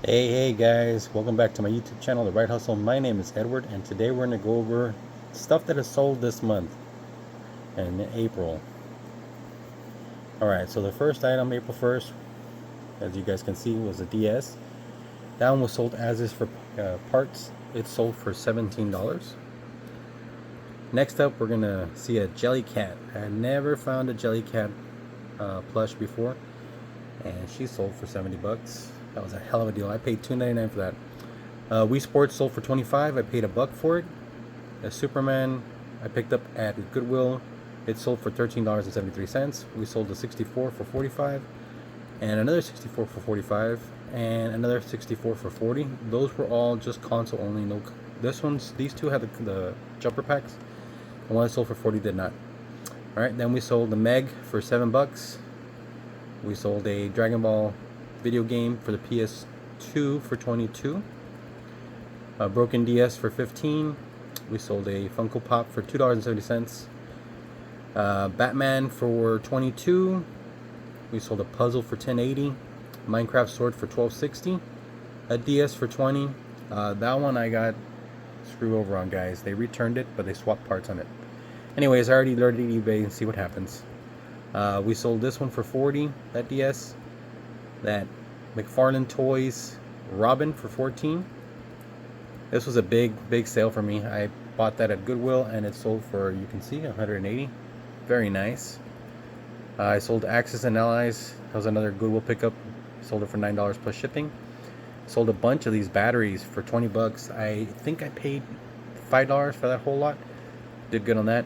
Hey guys, welcome back to my YouTube channel, The Right Hustle. My name is Edward, and today we're going to go over stuff that is sold this month in April. Alright, so the first item, April 1st, as you guys can see, was a DS. That one was sold as is for parts. It sold for $17. Next up, we're going to see a Jellycat. I never found a Jellycat plush before, and she sold for 70 bucks. That was a hell of a deal. I paid $2.99 for that. Wii Sports sold for 25. I paid $1 for it. A Superman I picked up at Goodwill. It sold for $13.73. We sold a 64 for 45, and another 64 for 45, and another 64 for 40. Those were all just console only. No, these two had the jumper packs. The one I sold for 40 did not. All right, then we sold the Meg for $7. We sold a Dragon Ball video game for the PS2 for 22. A broken DS for 15. We sold a Funko Pop for $2.70. Batman for 22. We sold a puzzle for $10.80. Minecraft sword for $12.60. A DS for 20. That one I got screwed over on, guys. They returned it, but they swapped parts on it. Anyways, I already alerted eBay and see what happens. We sold this one for 40. That DS. That McFarlane Toys Robin for 14. This was a big sale for me. I bought that at Goodwill and it sold for, you can see, 180. Very nice. I sold Axis and Allies. That was another Goodwill pickup. Sold it for $9 plus shipping. Sold a bunch of these batteries for 20 bucks. I think I paid $5 for that whole lot. Did good on that.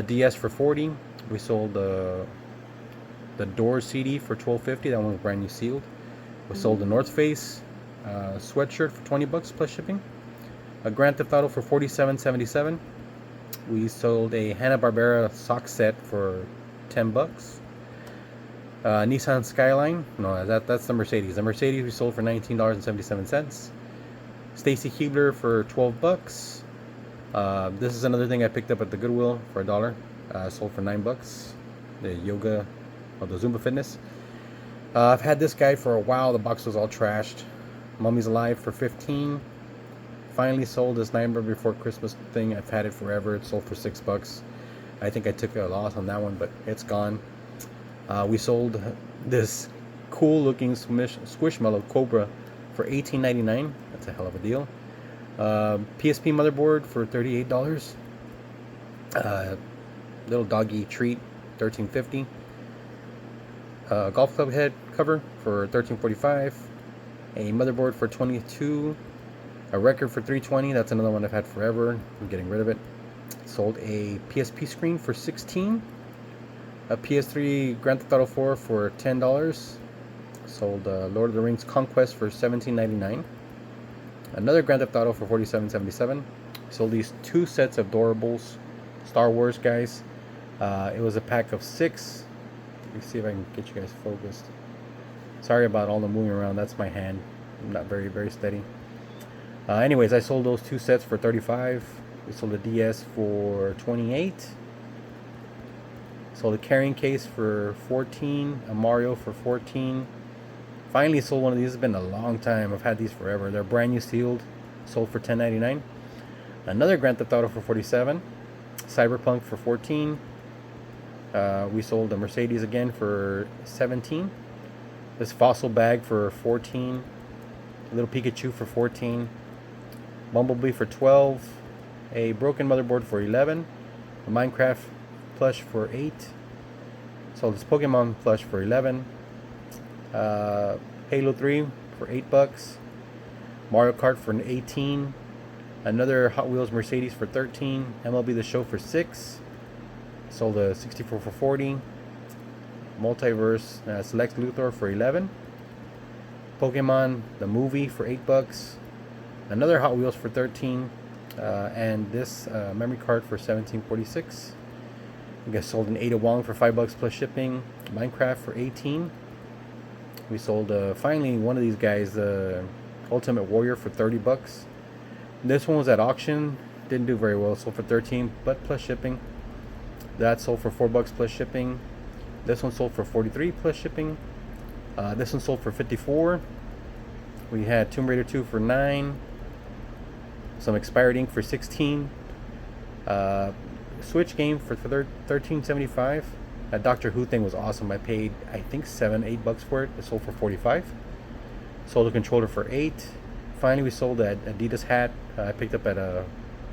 DS for 40. We sold the Doors CD for $12.50. That one was brand new sealed. We sold the North Face sweatshirt for 20 bucks plus shipping. A Grand Theft Auto for $47.77. We sold a Hanna-Barbera sock set for 10 bucks. Nissan Skyline, no, that's the Mercedes. The Mercedes we sold for $19.77. Stacy Keebler for 12 bucks. This is another thing I picked up at the Goodwill for $1. Sold for 9 bucks. The yoga, or the Zumba Fitness. I've had this guy for a while. The box was all trashed. Mummy's Alive for 15. Finally sold this Nightmare Before Christmas thing. I've had it forever. It sold for 6 bucks. I think I took a loss on that one, but it's gone. We sold this cool looking Squishmallow Cobra for $18.99. That's a hell of a deal. PSP motherboard for $38. Little doggy treat, $13.50. Golf club head cover for $13.45. A motherboard for $22. A record for $3.20. That's another one I've had forever. I'm getting rid of it. Sold a PSP screen for $16. A PS3 Grand Theft Auto 4 for $10. Sold Lord of the Rings Conquest for $17.99. Another Grand Theft Auto for $47.77. Sold these 2 sets of Doorables Star Wars guys. It was a pack of 6. Let me see if I can get you guys focused. Sorry about all the moving around. That's my hand. I'm not very steady. Anyways, I sold those 2 sets for $35. We sold a DS for $28. Sold a carrying case for $14. A Mario for $14. Finally sold one of these. It's been a long time. I've had these forever. They're brand new sealed. Sold for $10.99. Another Grand Theft Auto for $47. Cyberpunk for $14. We sold a Mercedes again for $17. This fossil bag for $14. A little Pikachu for $14. Bumblebee for $12. A broken motherboard for $11. A Minecraft plush for $8. Sold this Pokemon plush for $11. Halo 3 for $8. Mario Kart for $18. Another Hot Wheels Mercedes for $13. MLB The Show for $6. Sold a 64 for $40. Multiverse Select Luthor for $11. Pokemon the movie for $8. Another Hot Wheels for $13. And this memory card for $17.46. I guess sold an Ada Wong for $5 plus shipping. Minecraft for $18. We sold finally one of these guys, the Ultimate Warrior, for $30. This one was at auction. Didn't do very well. Sold for $13, but plus shipping. That sold for $4 plus shipping. This one sold for $43 plus shipping. This one sold for $54. We had Tomb Raider 2 for $9. Some expired ink for $16. Switch game for $13.75. That Doctor Who thing was awesome. I paid, I think, $7-8 for it. It sold for $45. Sold a controller for $8. Finally, we sold that Adidas hat I picked up at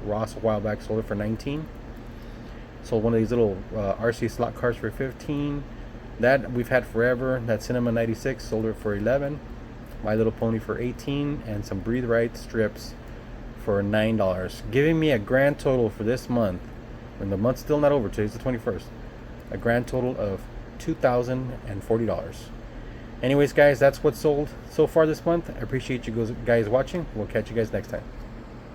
Ross a while back. Sold it for $19. Sold one of these little RC slot cars for $15. That we've had forever. That Cinema 96, sold it for $11. My Little Pony for $18, and some Breathe Right strips for $9, giving me a grand total for this month, and the month's still not over. Today's the 21st. A grand total of $2,040. Anyways, guys, that's what's sold so far this month. I appreciate you guys watching. We'll catch you guys next time.